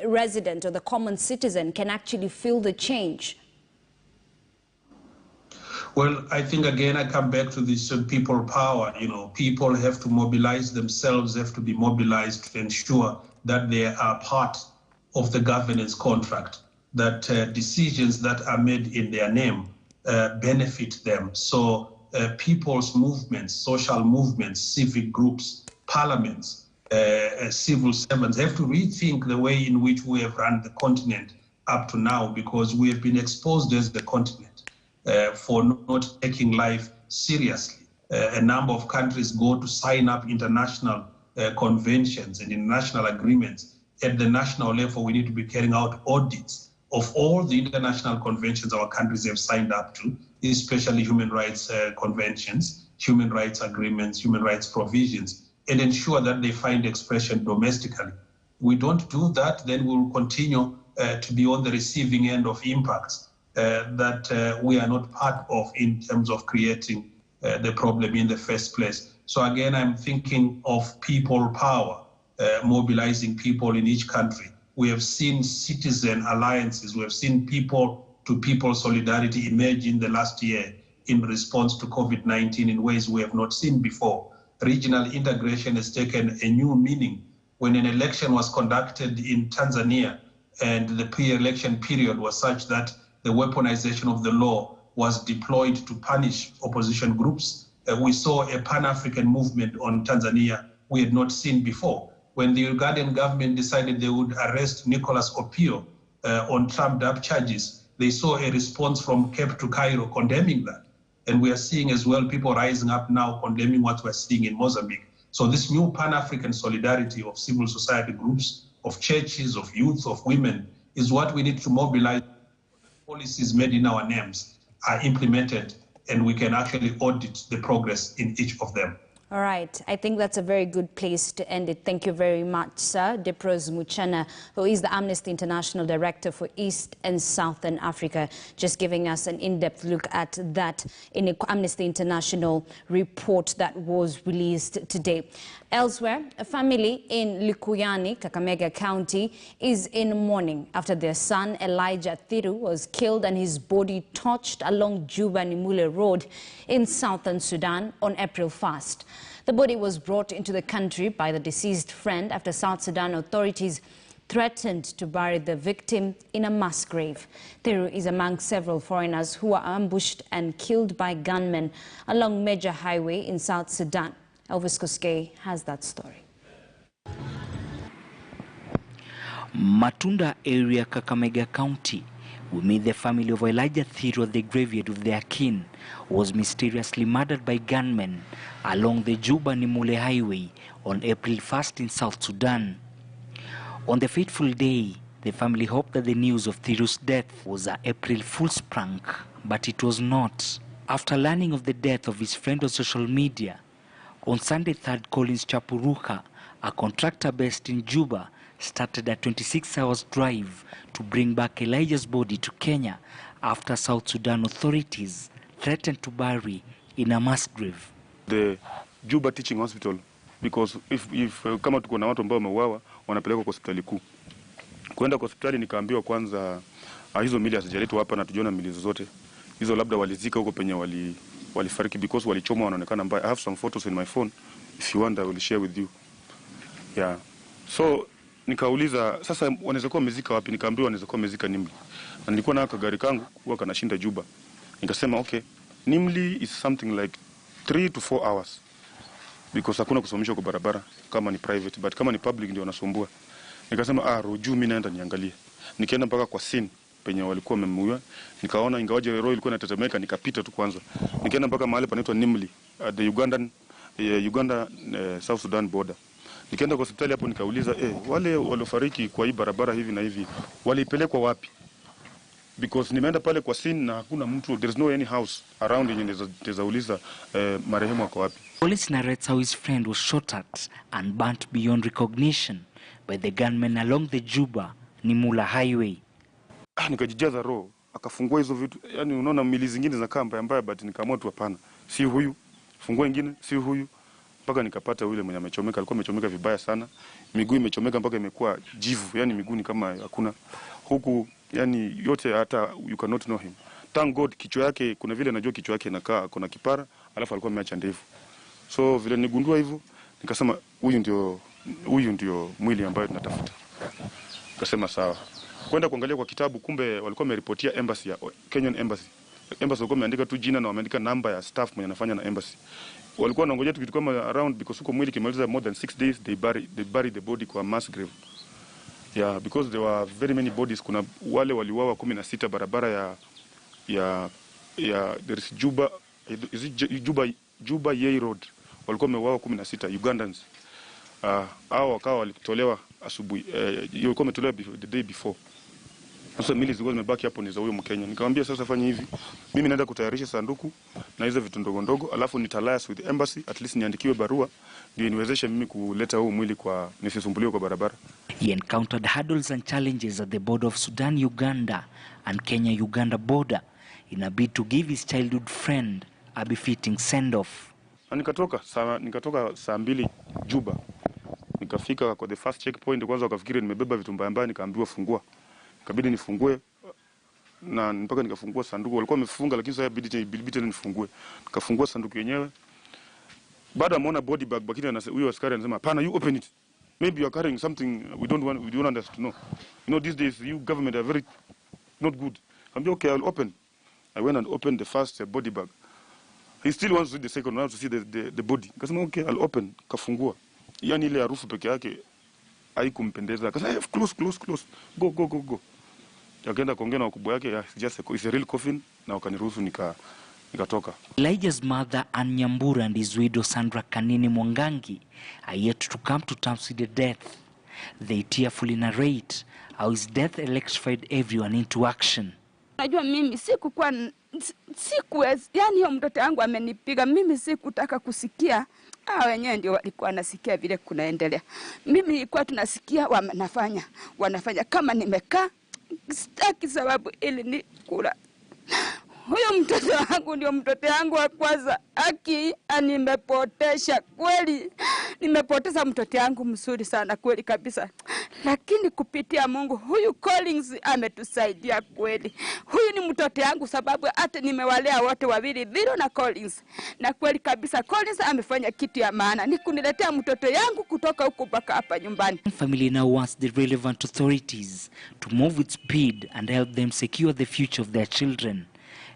resident or the common citizen can actually feel the change? Well, I think, again, I come back to this people power. You know, people have to mobilize themselves, have to be mobilized to ensure that they are part of the governance contract, that decisions that are made in their name benefit them. So people's movements, social movements, civic groups, parliaments, civil servants have to rethink the way in which we have run the continent up to now, because we have been exposed as the continent for not taking life seriously. A number of countries go to sign up international conventions and international agreements. At the national level, we need to be carrying out audits of all the international conventions our countries have signed up to, especially human rights conventions, human rights agreements, human rights provisions, and ensure that they find expression domestically. We don't do that, then we'll continue to be on the receiving end of impacts that we are not part of in terms of creating the problem in the first place. So again, I'm thinking of people power, mobilizing people in each country. We have seen citizen alliances, we have seen people-to-people solidarity emerge in the last year in response to COVID-19 in ways we have not seen before. Regional integration has taken a new meaning. When an election was conducted in Tanzania and the pre-election period was such that the weaponization of the law was deployed to punish opposition groups, we saw a Pan-African movement on Tanzania we had not seen before. When the Ugandan government decided they would arrest Nicholas Opio on trumped-up charges, they saw a response from Cape to Cairo condemning that. And we are seeing as well people rising up now condemning what we're seeing in Mozambique. So this new Pan-African solidarity of civil society groups, of churches, of youth, of women, is what we need to mobilize. Policies made in our names are implemented, and we can actually audit the progress in each of them. All right. I think that's a very good place to end it. Thank you very much, sir. Deprose Muchana, who is the Amnesty International Director for East and Southern Africa, just giving us an in-depth look at that in an Amnesty International report that was released today. Elsewhere, a family in Likuyani, Kakamega County, is in mourning after their son Elijah Thiru was killed and his body torched along Juba-Nimule Road in Southern Sudan on April 1st. The body was brought into the country by the deceased friend after South Sudan authorities threatened to bury the victim in a mass grave. Thiru is among several foreigners who were ambushed and killed by gunmen along major highway in South Sudan. Elvis Koskei has that story. Matunda area, Kakamega County, will meet the family of Elijah Thiru at the graveyard of their kin, was mysteriously murdered by gunmen along the Juba-Nimule Highway on April 1st in South Sudan. On the fateful day, the family hoped that the news of Thiru's death was an April Fool's prank, but it was not. After learning of the death of his friend on social media, on Sunday 3rd, Collins Chapuruka, a contractor based in Juba, started a 26-hour drive to bring back Elijah's body to Kenya after South Sudan authorities threatened to bury in a mass grave. The Juba Teaching Hospital, because if kama tuko na watu ambao wameuawa wanapelekwa kwa hospitali kuu. Kwenda kwa hospitali nikaambiwa kwanza hizo mili hazijaletwa hapa na tujiona mili zote. Hizo labda walizika huko penye walifariki because walichoma wanaonekana mbaya. I have some photos in my phone. If you want, I will share with you. Yeah. So nikauliza sasa wanaweza kuwa wamezika wapi? Nikaambiwa wanaweza kuwa wamezika Nimli. Na nilikuwa na gari kangu huwa kanashinda Juba. Nikasema okay, Nimli is something like 3 to 4 hours. Because hakuna kusimamishwa kwa barabara kama ni private, but kama ni public ndio wanasumbua. Nikasema Roju mimi naenda niangalie. Nikaenda mpaka kwa scene penye walikuwa wamemuua. Nikaona ingawaje roho ilikuwa inatetemeka, nikapita tu kwanza. Nikaenda mpaka mahali panaitwa Nimli, the Uganda South Sudan border. Nikaenda kwa hospitali hapo nikauliza wale waliofariki kwa hii barabara hivi na hivi walipelekwa wapi? Because nimeenda pale kwa scene na hakuna mtu, there is no any house around yenye nitauliza marehemu wako wapi. Police narrates how his friend was shot at and burnt beyond recognition by the gunmen along the Juba-Nimule highway. Nikajijaza roho, akafungua hizo vitu, yani unaona mili zingine za kamba mbaya, but nikaamua tu hapana. Si huyu. Fungua nyingine, si huyu. mpaka nikapata yule mwenye amechomeka, alikuwa amechomeka vibaya sana. Miguu imechomeka mpaka imekuwa jivu, yani miguu ni kama hakuna. Huku yani yote hata you cannot know him. Thank God kichwa yake, kuna vile najua kichwa yake inakaa kuna kipara, alafu alikuwa ameacha ndevu. So vile nigundua hivyo, nikasema huyu ndio mwili ambayo tunatafuta. Nikasema sawa. Kwenda kuangalia kwa kitabu, kumbe walikuwa wameripotia embassy ya Kenyan embassy. Embassy walikuwa wameandika tu jina na wameandika namba ya staff mwenye anafanya na embassy. Walikuwa wanaongojea tu kitu kama around, because huko mwili kimaliza more than 6 days they bury the body kwa mass grave. Yeah, because there were very many bodies. Kuna wale waliuawa 16 barabara ya there is Juba Yei Road. Walikuwa wameuawa 16 Ugandans. Hao wakawa walitolewa asubuhi, walikuwa wametolewa the day before. Sasa mili zilikuwa zimebaki hapo ni za huyo Mkenya. Nikamwambia sasa fanya hivi, mimi naenda kutayarisha sanduku na hizo vitu ndogo ndogo, alafu nitalias with the embassy, at least niandikiwe barua ndio niwezeshe mimi kuleta huo mwili kwa nisisumbuliwe kwa barabara. He encountered hurdles and challenges at the border of Sudan-Uganda and Kenya-Uganda border in a bid to give his childhood friend a befitting send-off. Nikatoka saa 2 Juba. Nikafika kwa the first checkpoint, kwanza wakafikiri nimebeba vitu mbaya, nikaambiwa fungua. Ikabidi nifungue na mpaka nikafungua sanduku. Walikuwa wamefunga lakini sasa ilibidi tena nifungue. Nikafungua sanduku yenyewe. Baada ameona body bag, bakini huyo askari anasema, "Hapana, you open it. Maybe you are carrying something we don't want us to know. You know, these days you government are very not good." I'm like, "Okay, I'll open." I went and opened the first body bag. He still wants to see the second one to see the body. Akasema, "Okay, I'll open." Kafungua. Yani ile harufu peke yake haikumpendeza. Akasema, "Close. Go." Akaenda kuongea na wakubwa yake, it's a real coffin, na wakaniruhusu nikatoka. Elijah's mother Ann Nyambura and his widow Sandra Kanini Mwangangi are yet to come to terms with the death. They tearfully narrate how his death electrified everyone into action. Najua mimi sikuwezi, yani hiyo mtoto wangu amenipiga, mimi sikutaka kusikia. Wenyewe ndio walikuwa nasikia vile kunaendelea. Mimi nilikuwa tunasikia wanafanya kama nimekaa sitaki, sababu ili ni kula. Huyo mtoto wangu ndio mtoto wangu wa kwanza. Nimepotesha kweli. Nimepoteza mtoto wangu mzuri sana kweli kabisa. Lakini kupitia Mungu, huyu Collins ametusaidia kweli. Huyu ni mtoto wangu sababu hata nimewalea wote wawili, Viro na Collins. Na kweli kabisa Collins amefanya kitu ya maana. Ni kuniletea mtoto yangu kutoka huko mpaka hapa nyumbani. Family now wants the relevant authorities to move with speed and help them secure the future of their children.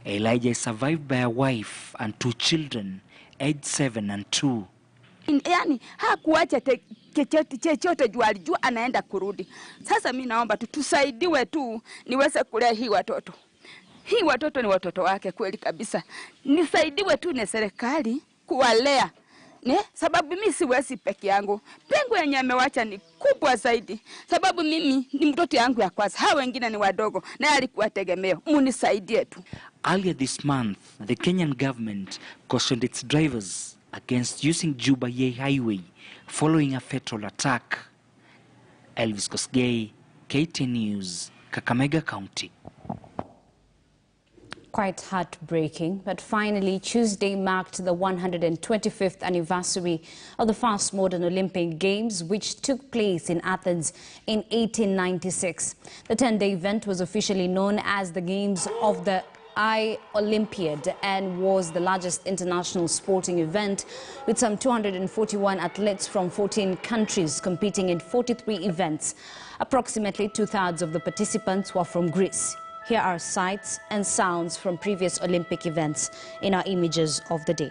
Elijah is survived by a wife and 2 children, aged 7 and 2. Yani hakuacha chochote juu alijua anaenda kurudi. Sasa mimi naomba tusaidiwe tu niweze kulea hii watoto. Hii watoto ni watoto wake kweli kabisa. Nisaidiwe tu na serikali kuwalea. Sababu mimi siwezi peke yangu. Pengo yenye amewacha ni kubwa zaidi. Sababu mimi ni mtoto yangu ya kwanza. Hao wengine ni wadogo na alikuwa tegemeo. Munisaidie tu. Earlier this month, the Kenyan government cautioned its drivers against using Juba Yei Highway following a fatal attack. Elvis Kosgei, KTN News, Kakamega County. Quite heartbreaking, but finally Tuesday marked the 125th anniversary of the first modern Olympic Games, which took place in Athens in 1896. The 10-day event was officially known as the Games of the Olympiad and was the largest international sporting event, with some 241 athletes from 14 countries competing in 43 events. Approximately 2/3 of the participants were from Greece. Here are sights and sounds from previous Olympic events in our images of the day.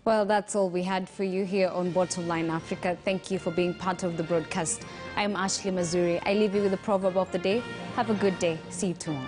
Well, that's all we had for you here on Bottom Line Africa. Thank you for being part of the broadcast. I'm Ashley Mazuri. I leave you with the proverb of the day. Have a good day. See you tomorrow.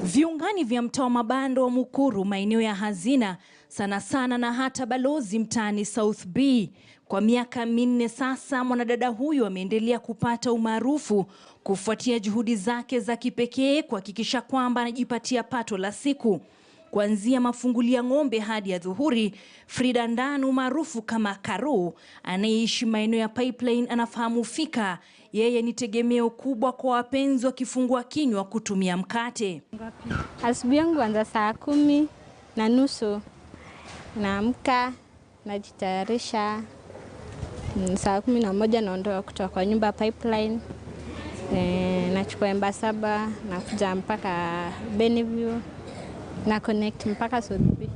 Viungani vya mtaa wa Mabando wa Mukuru, maeneo ya hazina sana sana na hata balozi mtaani South B. Kwa miaka 4 sasa, mwanadada huyu ameendelea kupata umaarufu kufuatia juhudi zake za kipekee kuhakikisha kwamba anajipatia pato la siku. Kuanzia mafungulia ng'ombe hadi ya dhuhuri, Frida Ndanu maarufu kama Karo, anayeishi maeneo ya Pipeline, anafahamu fika yeye ni tegemeo kubwa kwa wapenzi wa kifungua kinywa kutumia mkate. Asubuhi yangu anza saa 10:30. Naamka, najitayarisha. Saa 11 naondoka kutoka kwa nyumba Pipeline. Nachukua Embasaba, nakuja mpaka Benview, na connect mpaka South B.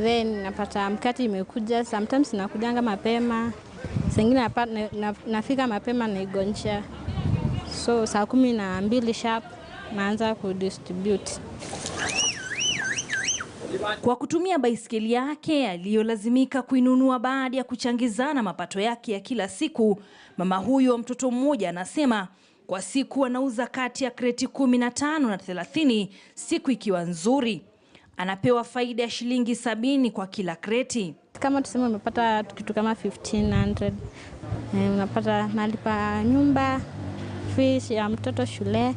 Then napata mkate imekuja. Sometimes nakujanga mapema. Sengine nafika mapema na igonja. So saa 12 sharp naanza kudistribute. Kwa kutumia baisikeli yake aliyolazimika kuinunua baada ya kuchangizana mapato yake ya kila siku, mama huyo wa mtoto mmoja anasema kwa siku anauza kati ya kreti 15 na 30, siku ikiwa nzuri. Anapewa faida ya shilingi 70 kwa kila kreti. Kama tuseme umepata kitu kama 1500, unapata nalipa nyumba, fees ya mtoto shule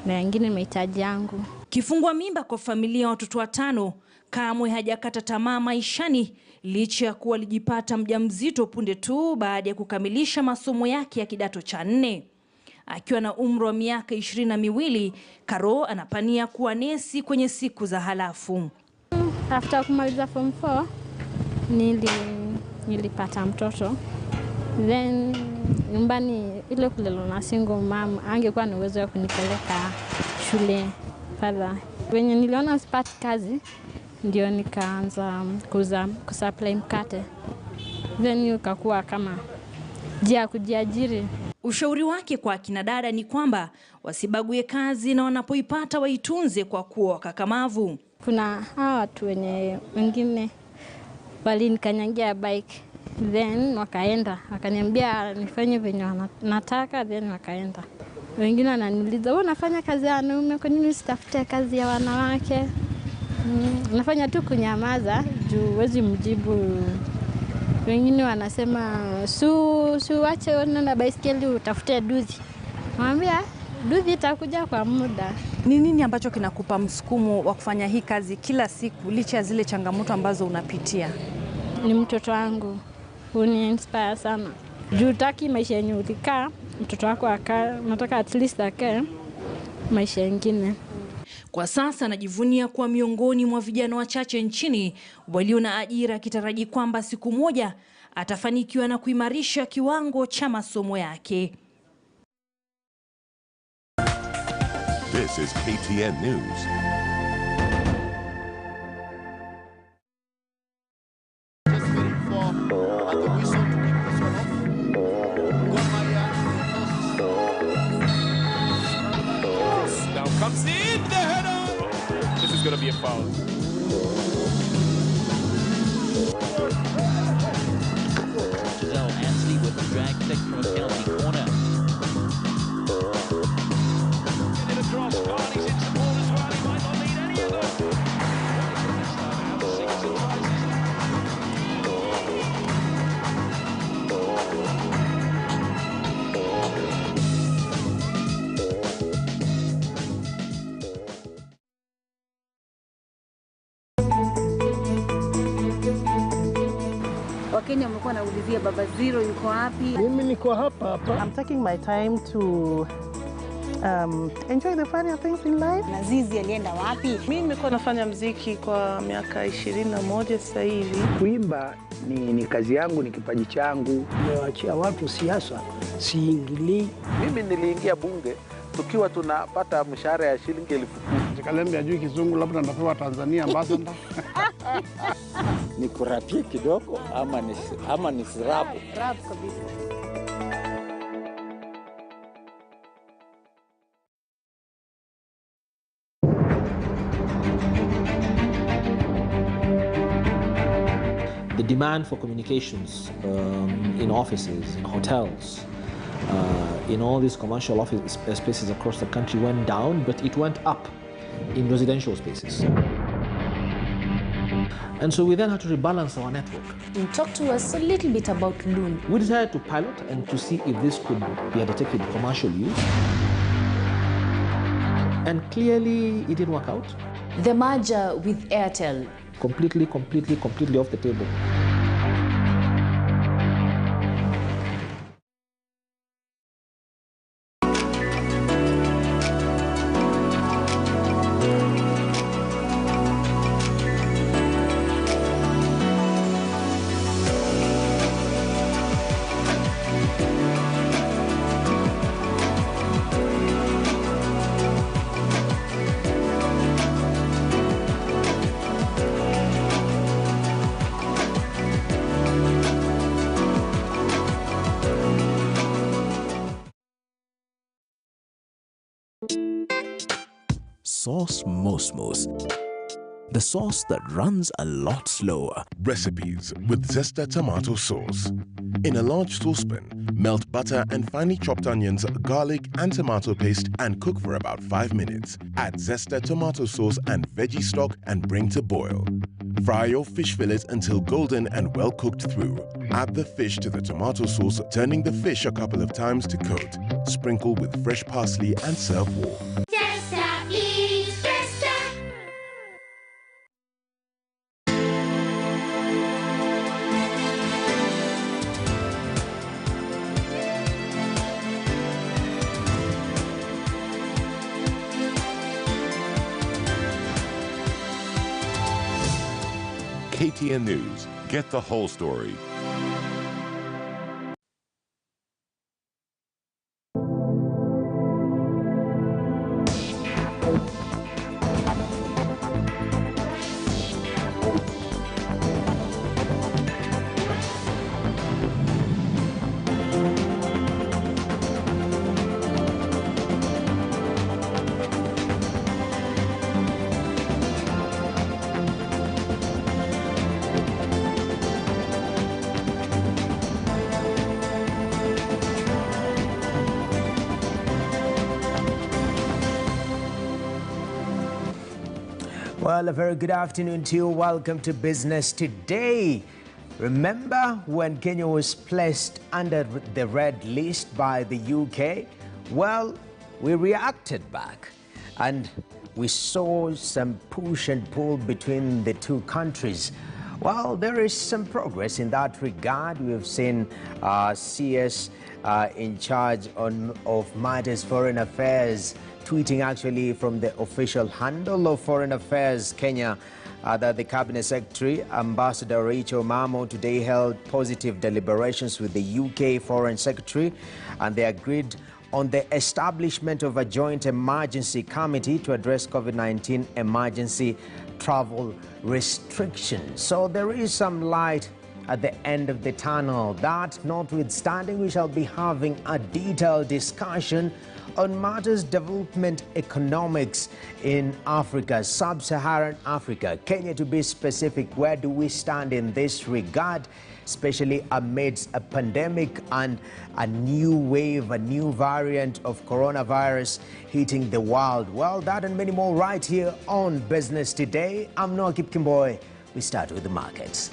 na wengine mahitaji yangu. Kifungua mimba kwa familia ya watoto 5, kamwe hajakata tamaa maishani licha ya kuwa alijipata mjamzito punde tu baada ya kukamilisha masomo yake ya kidato cha 4. Akiwa na umri wa miaka 22, Karo anapania kuwa nesi kwenye siku za halafu. After kumaliza form 4 nilipata mtoto. Then nyumbani ile kulelewa na single mom, angekuwa na uwezo wa kunipeleka shule further. Wenye niliona sipati kazi ndio nikaanza kusupply mkate. Then yukakuwa kama njia kujiajiri. Ushauri wake kwa akina dada ni kwamba wasibague kazi na wanapoipata waitunze kwa kuwa kakamavu. Kuna hawa watu wengine walinikanyagia bike, then wakaenda, wakaniambia nifanye venye nataka, then wakaenda. Wengine wananiuliza, wewe unafanya kazi ya wanaume, kwa nini usitafute kazi ya wanawake? Nafanya tu kunyamaza juu huwezi mjibu. Wengine wanasema wache uende baisikeli utafute duthi. Naambia duthi itakuja kwa muda. Ni nini ambacho kinakupa msukumo wa kufanya hii kazi kila siku licha ya zile changamoto ambazo unapitia? Ni mtoto wangu, uni-inspire sana. Juu taki maisha yenye ulikaa, mtoto wako nataka at least akae maisha mengine. Kwa sasa anajivunia kuwa miongoni mwa vijana wachache nchini walio na ajira, akitaraji kwamba siku moja atafanikiwa na kuimarisha kiwango cha masomo yake. This is KTN News. Now comes in the header. This is going to be a foul. Ansley with the drag pick from a penalty corner. And a cross. Barney's into the ball as well. He might not need any other. Wakenya wamekuwa naulizia Baba Zero yuko wapi? Mimi niko hapa. I'm taking my time to enjoy the finer things in life. Nazizi alienda wapi? Mimi nimekuwa nafanya muziki kwa miaka 21 sasa hivi. Kuimba ni kazi yangu, ni kipaji changu. Nimewaachia watu siasa, siingilii. Mimi niliingia bunge tukiwa tunapata mshahara ya shilingi 10,000. Kalembe ajui kizungu, labda ndapewa Tanzania ambassador. Ni kurapia kidogo ama ni sirabu? Rap kabisa. The demand for communications in offices, in hotels, in all these commercial office spaces across the country went down, but it went up in residential spaces. And so we then had to rebalance our network. Talk to us a little bit about Loon. We decided to pilot and to see if this could be undertaken with commercial use. And clearly it didn't work out. The merger with Airtel. Completely off the table. Sauce Mosmos, the sauce that runs a lot slower. Recipes with Zesta tomato sauce. In a large saucepan, melt butter and finely chopped onions, garlic and tomato paste and cook for about 5 minutes. Add Zesta tomato sauce and veggie stock and bring to boil. Fry your fish fillets until golden and well cooked through. Add the fish to the tomato sauce, turning the fish a couple of times to coat. Sprinkle with fresh parsley and serve warm. KTN News. Get the whole story. Well, a very good afternoon to you. Welcome to Business Today. Remember when Kenya was placed under the red list by the UK? Well, we reacted back and we saw some push and pull between the two countries. Well, there is some progress in that regard. We have seen CS in charge of matters foreign affairs tweeting actually from the official handle of Foreign Affairs Kenya that the Cabinet Secretary, Ambassador Rachel Mamo, today held positive deliberations with the UK Foreign Secretary, and they agreed on the establishment of a joint emergency committee to address COVID-19 emergency travel restrictions. So there is some light at the end of the tunnel. That notwithstanding, we shall be having a detailed discussion on matters development economics in Africa, sub-Saharan Africa, Kenya to be specific. Where do we stand in this regard, especially amidst a pandemic and a new wave, a new variant of coronavirus hitting the world? Well, that and many more right here on Business Today. I'm Noah Kipkimboy. We start with the markets.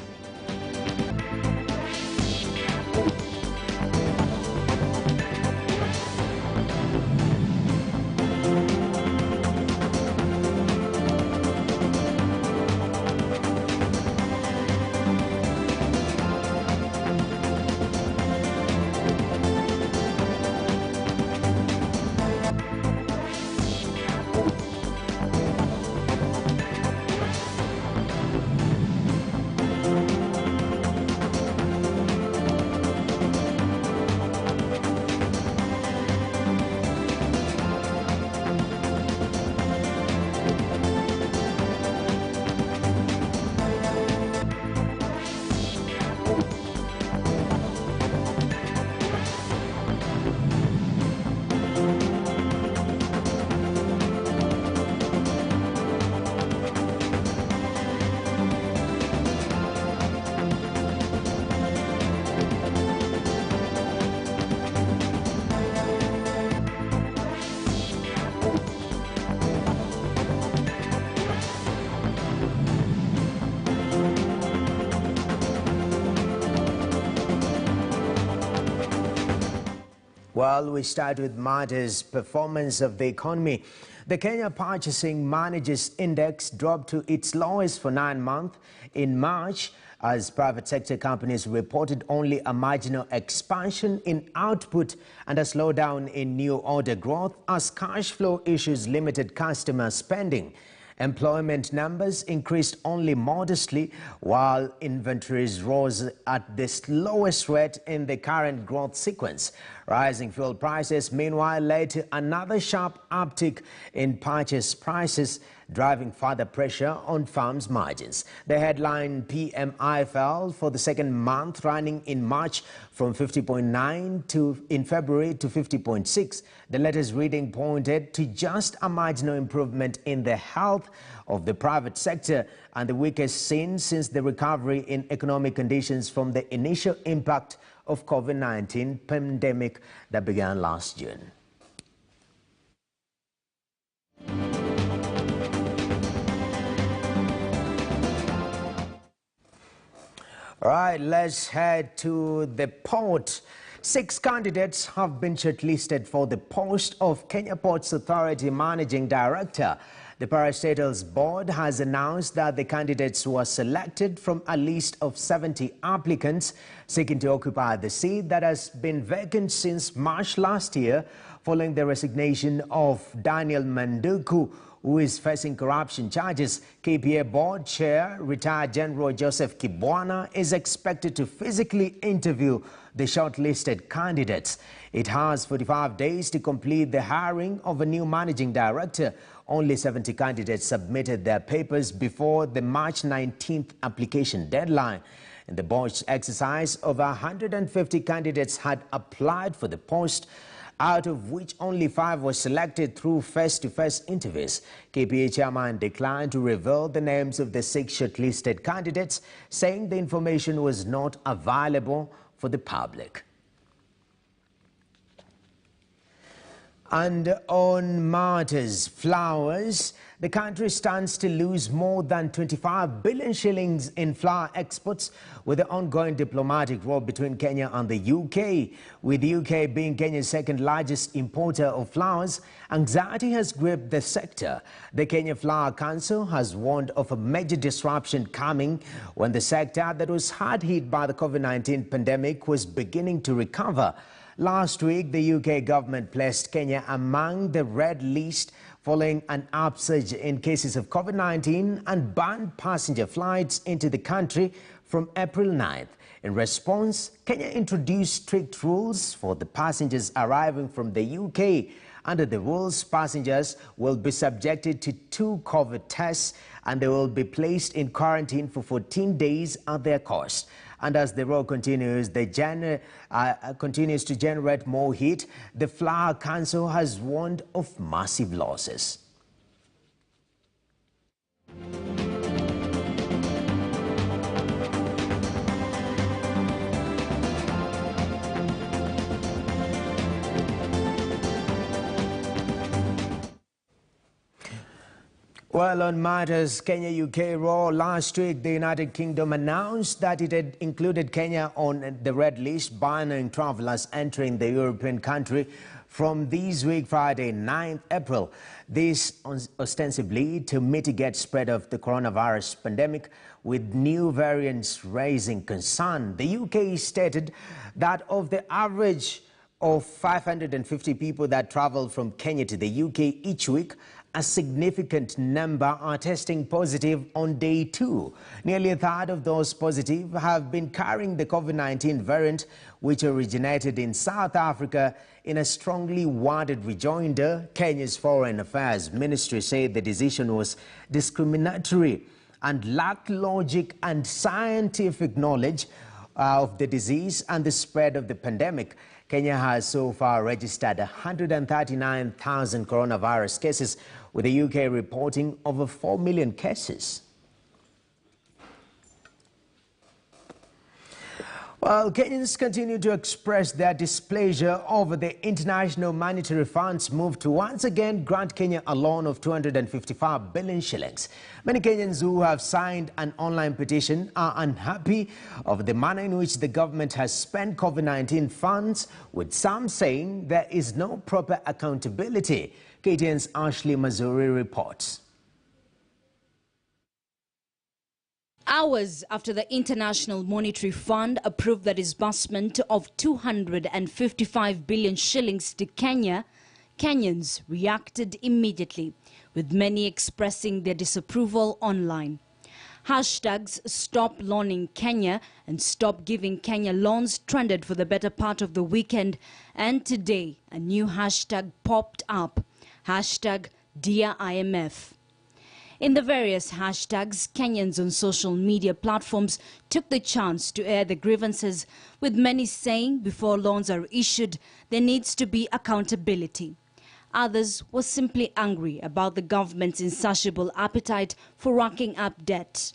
Well, we start with matters performance of the economy. The Kenya Purchasing Managers Index dropped to its lowest for 9 months in March, as private sector companies reported only a marginal expansion in output and a slowdown in new order growth as cash flow issues limited customer spending. Employment numbers increased only modestly, while inventories rose at the slowest rate in the current growth sequence. Rising fuel prices, meanwhile, led to another sharp uptick in purchase prices, driving further pressure on farms' margins. The headline PMI fell for the second month running in March from 50.9 in February to 50.6. The latest reading pointed to just a marginal improvement in the health of the private sector and the weakest seen since the recovery in economic conditions from the initial impact of COVID-19 pandemic that began last June. All right, let's head to the port. 6 candidates have been shortlisted for the post of Kenya Ports Authority Managing Director. The Parastatals Board has announced that the candidates were selected from a list of 70 applicants seeking to occupy the seat that has been vacant since March last year following the resignation of Daniel Manduku, who is facing corruption charges. KPA Board Chair, retired General Joseph Kibwana, is expected to physically interview the shortlisted candidates. It has 45 days to complete the hiring of a new managing director. Only 70 candidates submitted their papers before the March 19th application deadline. In the board's exercise, over 150 candidates had applied for the post, out of which only 5 were selected through face-to-face interviews. KPA chairman declined to reveal the names of the 6 shortlisted candidates, saying the information was not available for the public. And on matters flowers, the country stands to lose more than 25 billion shillings in flower exports with the ongoing diplomatic war between Kenya and the UK. With the UK being Kenya's second largest importer of flowers, anxiety has gripped the sector. The Kenya Flower Council has warned of a major disruption coming when the sector that was hard hit by the COVID-19 pandemic was beginning to recover. Last week, the UK government placed Kenya among the red list following an upsurge in cases of COVID-19 and banned passenger flights into the country from April 9th. In response, Kenya introduced strict rules for the passengers arriving from the UK. Under the rules, passengers will be subjected to 2 COVID tests and they will be placed in quarantine for 14 days at their cost. And as the road continues, continues to generate more heat, the Flower Council has warned of massive losses. Well, on matters Kenya-UK row, last week the United Kingdom announced that it had included Kenya on the red list, banning travellers entering the European country from this week, Friday, 9th April. This ostensibly to mitigate spread of the coronavirus pandemic, with new variants raising concern. The UK stated that of the average of 550 people that travel from Kenya to the UK each week, a significant number are testing positive on day 2. Nearly a third of those positive have been carrying the COVID-19 variant, which originated in South Africa. In a strongly worded rejoinder, Kenya's Foreign Affairs Ministry said the decision was discriminatory and lacked logic and scientific knowledge of the disease and the spread of the pandemic. Kenya has so far registered 139,000 coronavirus cases, with the UK reporting over 4 million cases. Well, Kenyans continue to express their displeasure over the International Monetary Fund's move to once again grant Kenya a loan of 255 billion shillings. Many Kenyans who have signed an online petition are unhappy of the manner in which the government has spent COVID-19 funds, with some saying there is no proper accountability. KTN's Ashley Mazuri reports. Hours after the International Monetary Fund approved the disbursement of 255 billion shillings to Kenya, Kenyans reacted immediately, with many expressing their disapproval online. Hashtags Stop Loaning Kenya and Stop Giving Kenya Loans trended for the better part of the weekend, and today a new hashtag popped up, hashtag Dear IMF. In the various hashtags, Kenyans on social media platforms took the chance to air their grievances, with many saying before loans are issued, there needs to be accountability. Others were simply angry about the government's insatiable appetite for racking up debt.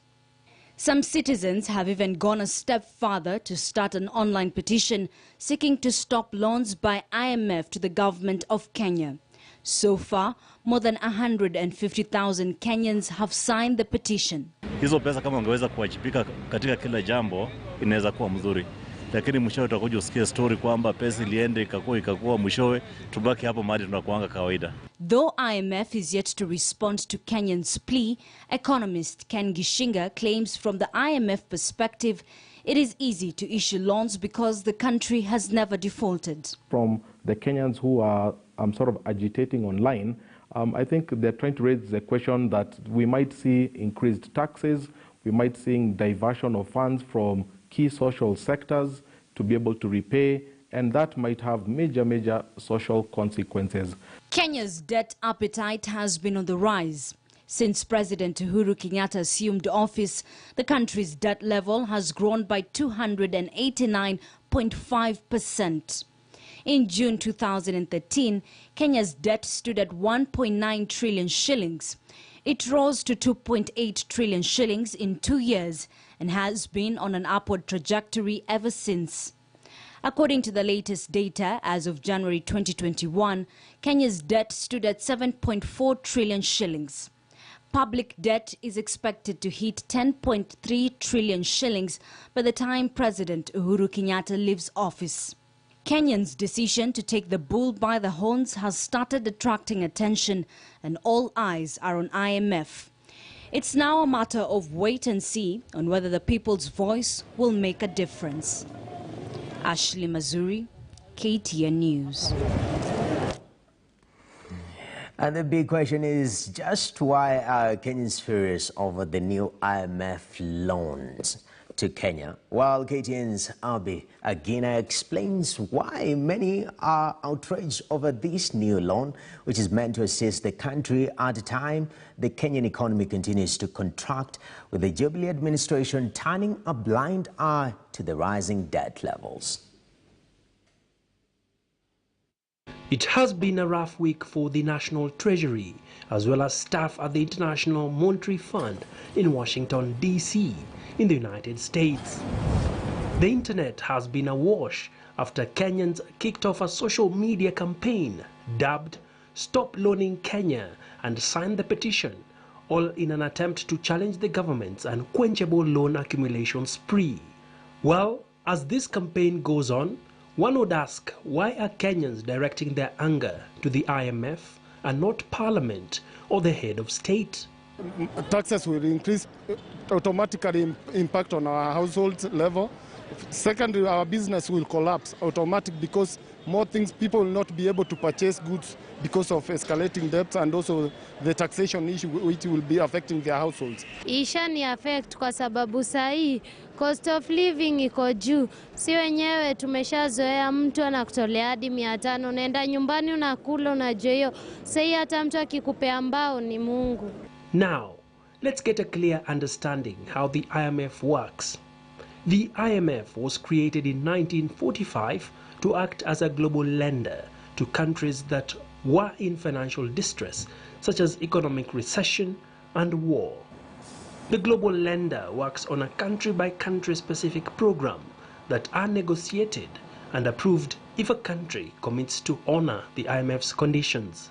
Some citizens have even gone a step further to start an online petition seeking to stop loans by IMF to the government of Kenya. So far, more than 150,000 Kenyans have signed the petition. Hizo pesa kama ungeweza kuwajibika katika kila jambo inaweza kuwa mzuri. Lakini mwishowe utakuja usikie story kwamba pesa iliende ikakuwa mwishowe tubaki hapo mahali tunakuanga kawaida. Though IMF is yet to respond to Kenyans' plea, economist Ken Gishinga claims from the IMF perspective, it is easy to issue loans because the country has never defaulted. From the Kenyans who are sort of agitating online, I think they're trying to raise the question that we might see increased taxes, we might see diversion of funds from key social sectors to be able to repay, and that might have major social consequences. Kenya's debt appetite has been on the rise. Since President Uhuru Kenyatta assumed office, the country's debt level has grown by 289.5%. In June 2013, Kenya's debt stood at 1.9 trillion shillings. It rose to 2.8 trillion shillings in 2 years and has been on an upward trajectory ever since. According to the latest data, as of January 2021, Kenya's debt stood at 7.4 trillion shillings. Public debt is expected to hit 10.3 trillion shillings by the time President Uhuru Kenyatta leaves office. Kenyans' decision to take the bull by the horns has started attracting attention, and all eyes are on IMF. It's now a matter of wait and see on whether the people's voice will make a difference. Ashley Mazuri, KTN News. And the big question is just why are Kenyans furious over the new IMF loans to Kenya? While KTN's Abi Agina explains why many are outraged over this new loan, which is meant to assist the country at a time the Kenyan economy continues to contract, with the Jubilee administration turning a blind eye to the rising debt levels. It has been a rough week for the National Treasury, as well as staff at the International Monetary Fund in Washington, D.C., in the United States. The internet has been awash after Kenyans kicked off a social media campaign dubbed Stop Loaning Kenya and signed the petition, all in an attempt to challenge the government's unquenchable loan accumulation spree. Well, as this campaign goes on, one would ask, why are Kenyans directing their anger to the IMF and not Parliament or the head of state? Taxes will increase, automatically impact on our household level. Secondly, our business will collapse automatically because more things, people will not be able to purchase goods because of escalating debts and also the taxation issue which will be affecting their households. Isha ni affect kwa sababu sahi cost of living iko juu. Si wenyewe tumeshazoea mtu anakutolea hadi 500, unaenda nyumbani unakula unajua hiyo. Sahi hata mtu akikupea mbao ni Mungu. Now, let's get a clear understanding how the IMF works. The IMF was created in 1945 to act as a global lender to countries that were in financial distress, such as economic recession and war. The global lender works on a country-by-country specific program that are negotiated and approved if a country commits to honor the IMF's conditions.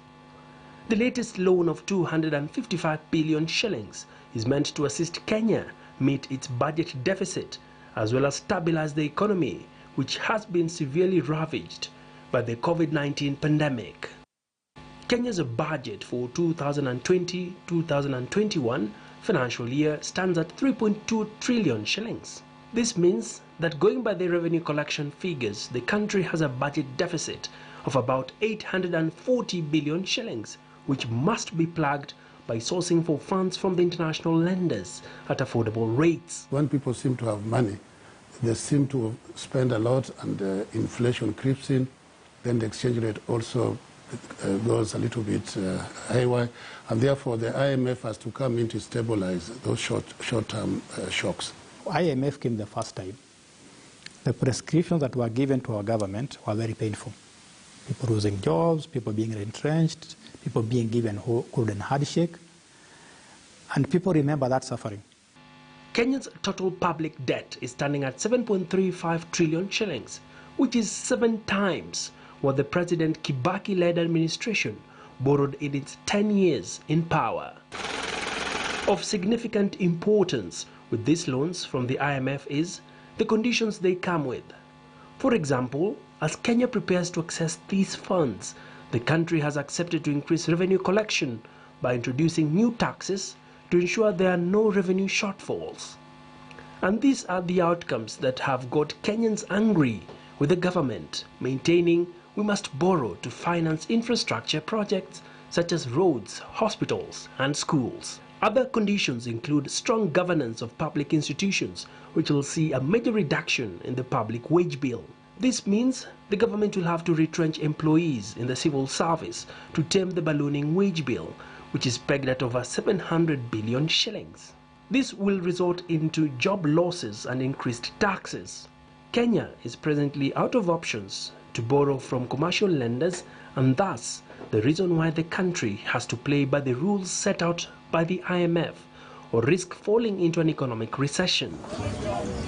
The latest loan of 255 billion shillings is meant to assist Kenya meet its budget deficit as well as stabilize the economy, which has been severely ravaged by the COVID-19 pandemic. Kenya's budget for 2020-2021 financial year stands at 3.2 trillion shillings. This means that going by the revenue collection figures, the country has a budget deficit of about 840 billion shillings, which must be plugged by sourcing for funds from the international lenders at affordable rates. When people seem to have money, they seem to spend a lot, and inflation creeps in. Then the exchange rate also goes a little bit haywire, and therefore the IMF has to come in to stabilize those short-term shocks. IMF came the first time. The prescriptions that were given to our government were very painful. People losing jobs, people being retrenched, people being given golden handshake, and people remember that suffering. Kenya's total public debt is standing at 7.35 trillion shillings, which is 7 times what the President Kibaki-led administration borrowed in its 10 years in power. Of significant importance with these loans from the IMF is the conditions they come with. For example, as Kenya prepares to access these funds, the country has accepted to increase revenue collection by introducing new taxes to ensure there are no revenue shortfalls. And these are the outcomes that have got Kenyans angry with the government, maintaining we must borrow to finance infrastructure projects such as roads, hospitals, and schools. Other conditions include strong governance of public institutions, which will see a major reduction in the public wage bill. This means the government will have to retrench employees in the civil service to tame the ballooning wage bill, which is pegged at over 700 billion shillings. This will result into job losses and increased taxes. Kenya is presently out of options to borrow from commercial lenders, and thus the reason why the country has to play by the rules set out by the IMF or risk falling into an economic recession.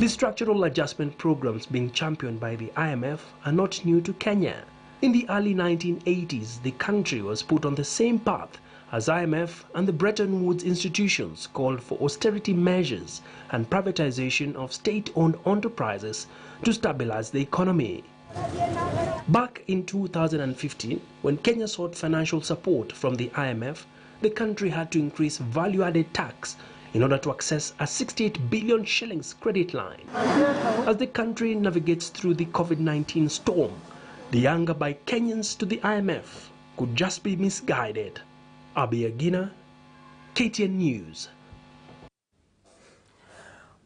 The structural adjustment programs being championed by the IMF are not new to Kenya. In the early 1980s, the country was put on the same path as IMF and the Bretton Woods institutions called for austerity measures and privatization of state-owned enterprises to stabilize the economy. Back in 2015, when Kenya sought financial support from the IMF, the country had to increase value-added tax in order to access a 68 billion shillings credit line. As the country navigates through the COVID-19 storm, the anger by Kenyans to the IMF could just be misguided. Abiyagina, KTN News.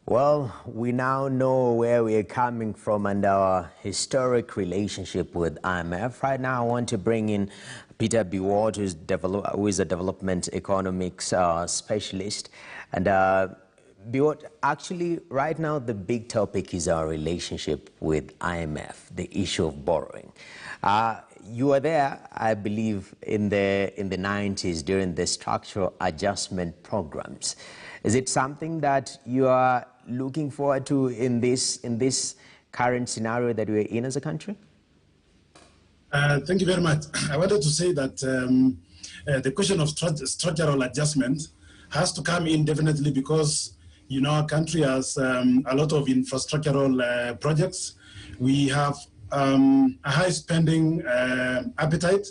Well, we now know where we are coming from and our historic relationship with IMF. Right now, I want to bring in Peter Biwott, who is a development economics specialist. And Biwott, actually, right now, the big topic is our relationship with IMF, the issue of borrowing. You were there, I believe, in the 90s during the structural adjustment programs. Is it something that you are looking forward to in this current scenario that we're in as a country? Thank you very much. I wanted to say that the question of structural adjustment has to come in definitely because, you know, our country has a lot of infrastructural projects. We have a high spending appetite,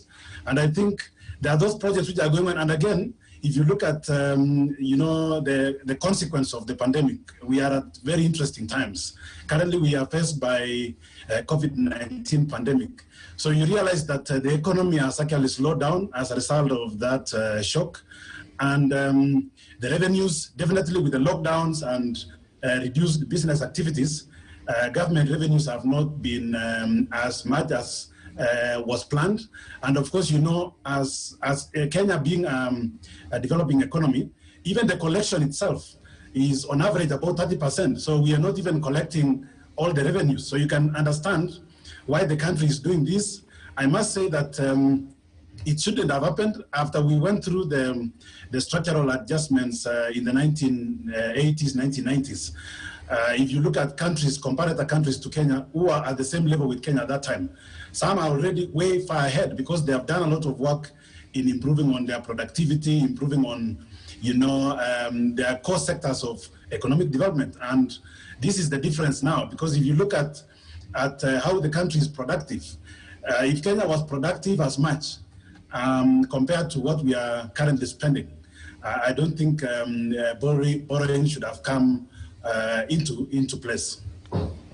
and I think there are those projects which are going on. And again, if you look at, you know, the consequence of the pandemic, we are at very interesting times. Currently, we are faced by COVID-19 pandemic. So you realize that the economy has actually slowed down as a result of that shock. And the revenues, definitely with the lockdowns and reduced business activities, government revenues have not been as much as was planned. And of course, you know, as Kenya being a developing economy, even the collection itself is on average about 30%. So we are not even collecting all the revenues. So you can understand why the country is doing this. I must say that it shouldn't have happened after we went through the structural adjustments in the 1980s, 1990s. If you look at countries, comparator countries to Kenya, who are at the same level with Kenya at that time, some are already way far ahead because they have done a lot of work in improving on their productivity, improving on, their core sectors of economic development. And this is the difference now, because if you look at how the country is productive, if Kenya was productive as much compared to what we are currently spending, I don't think borrowing should have come into place.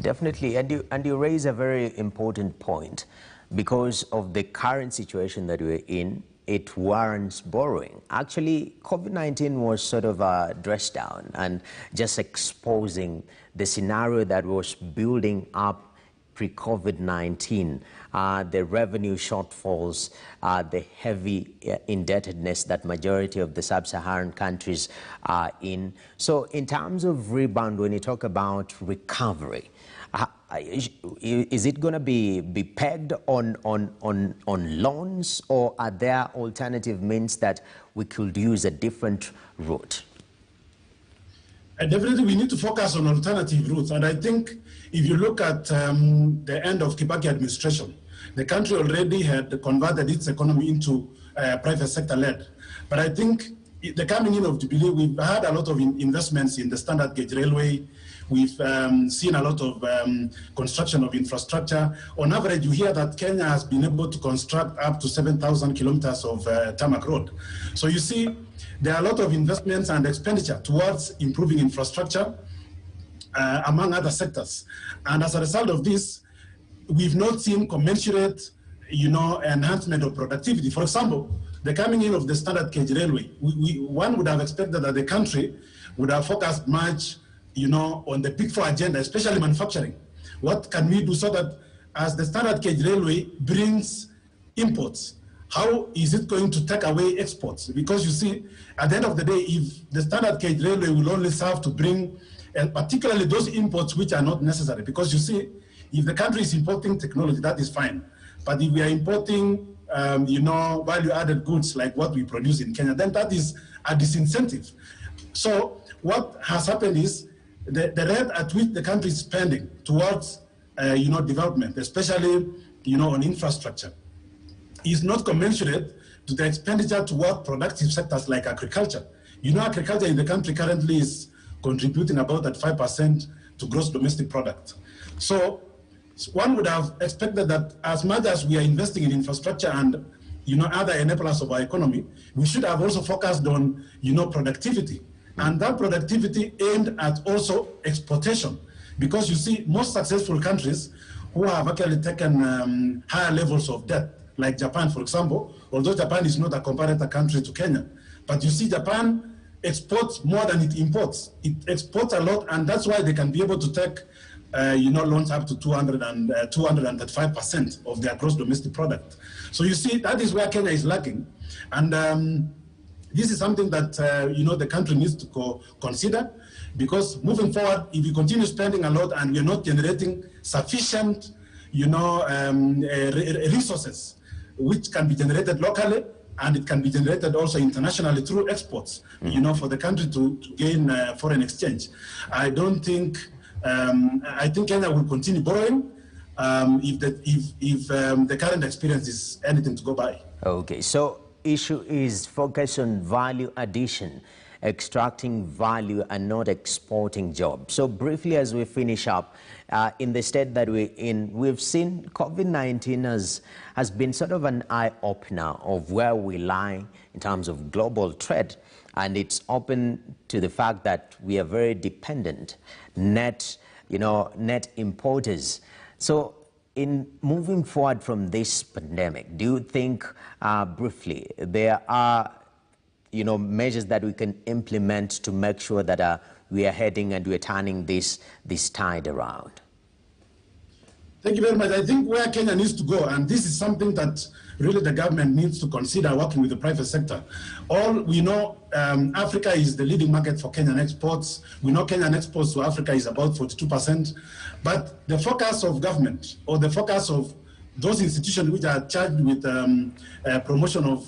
Definitely, and you raise a very important point. Because of the current situation that we're in, it warrants borrowing. Actually, COVID-19 was sort of dressed down and just exposing the scenario that was building up pre-COVID-19, the revenue shortfalls, the heavy indebtedness that majority of the sub-Saharan countries are in. So in terms of rebound, when you talk about recovery, is it going to be pegged on loans, or are there alternative means that we could use a different route? Definitely, we need to focus on alternative routes. And I think if you look at the end of Kibaki administration, the country already had converted its economy into private sector led. But I think the coming in of Jubilee, we've had a lot of investments in the standard gauge railway. We've seen a lot of construction of infrastructure. On average, you hear that Kenya has been able to construct up to 7,000 kilometers of tarmac road. So you see, there are a lot of investments and expenditure towards improving infrastructure, among other sectors. And as a result of this, we've not seen commensurate, enhancement of productivity. For example, the coming in of the standard gauge railway, one would have expected that the country would have focused much, on the Big Four agenda, especially manufacturing. What can we do so that as the standard gauge railway brings imports, how is it going to take away exports? Because you see, at the end of the day, if the standard gauge railway will only serve to bring, and particularly those imports which are not necessary, because you see, if the country is importing technology, that is fine. But if we are importing, value-added goods like what we produce in Kenya, then that is a disincentive. So what has happened is the rate at which the country is spending towards, development, especially, on infrastructure, is not commensurate to the expenditure toward productive sectors like agriculture. Agriculture in the country currently is contributing about at 5% to gross domestic product. So one would have expected that as much as we are investing in infrastructure and other enablers of our economy, we should have also focused on productivity. And that productivity aimed at also exportation. Because you see, most successful countries who have actually taken higher levels of debt, like Japan, for example, although Japan is not a comparator country to Kenya, but you see Japan exports more than it imports. It exports a lot, and that's why they can be able to take loans up to 235% of their gross domestic product. So you see, that is where Kenya is lacking. And this is something that, the country needs to consider, because moving forward, if we continue spending a lot and we're not generating sufficient, resources, which can be generated locally, and it can be generated also internationally through exports, for the country to gain foreign exchange. I think Kenya will continue borrowing if the current experience is anything to go by. Okay, so issue is focus on value addition, extracting value and not exporting jobs. So briefly, as we finish up, in the state that we're in, we've seen COVID-19 has been sort of an eye-opener of where we lie in terms of global trade. And it's open to the fact that we are very dependent, net importers. So in moving forward from this pandemic, do you think, briefly, there are, measures that we can implement to make sure that we are heading and we're turning this tide around? Thank you very much. I think where Kenya needs to go, and this is something that really the government needs to consider working with the private sector. All we know, Africa is the leading market for Kenyan exports. We know Kenyan exports to Africa is about 42%. But the focus of government, or the focus of those institutions which are charged with promotion of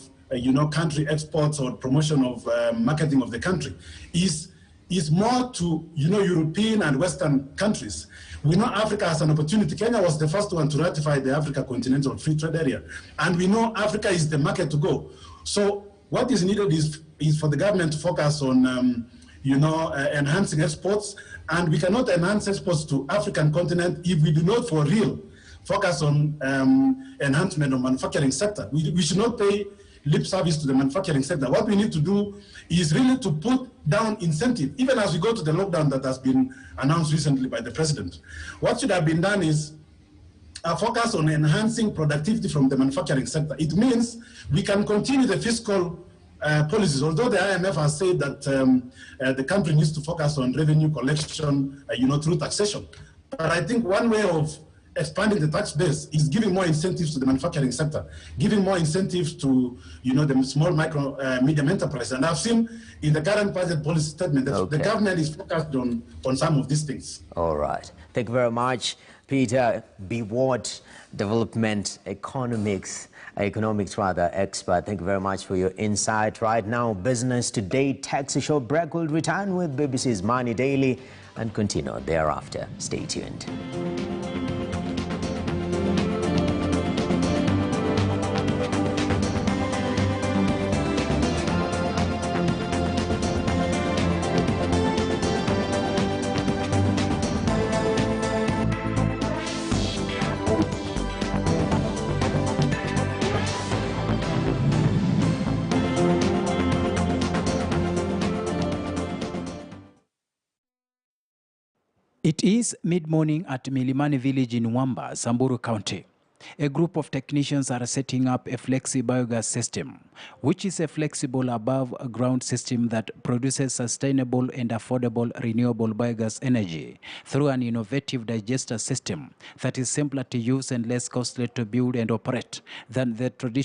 country exports or promotion of marketing of the country, is is more to, European and Western countries. We know Africa has an opportunity. Kenya was the first one to ratify the Africa Continental Free Trade Area. And we know Africa is the market to go. So what is needed is for the government to focus on, enhancing exports. And we cannot enhance exports to African continent if we do not for real focus on enhancement of manufacturing sector. We should not pay lip service to the manufacturing sector. What we need to do is really to put down incentive, even as we go to the lockdown that has been announced recently by the president. What should have been done is a focus on enhancing productivity from the manufacturing sector. It means we can continue the fiscal policies, although the IMF has said that the country needs to focus on revenue collection, through taxation. But I think one way of expanding the tax base is giving more incentives to the manufacturing sector, giving more incentives to, the small, micro, medium enterprise. And I've seen in the current budget policy statement that the government is focused on some of these things. All right. Thank you very much, Peter Biwott, development economics expert. Thank you very much for your insight. Right now, Business Today takes a short break. We'll return with BBC's Money Daily and continue thereafter. Stay tuned. It is mid-morning at Milimani village in Wamba, Samburu County. A group of technicians are setting up a flexi biogas system, which is a flexible above-ground system that produces sustainable and affordable renewable biogas energy through an innovative digester system that is simpler to use and less costly to build and operate than the traditional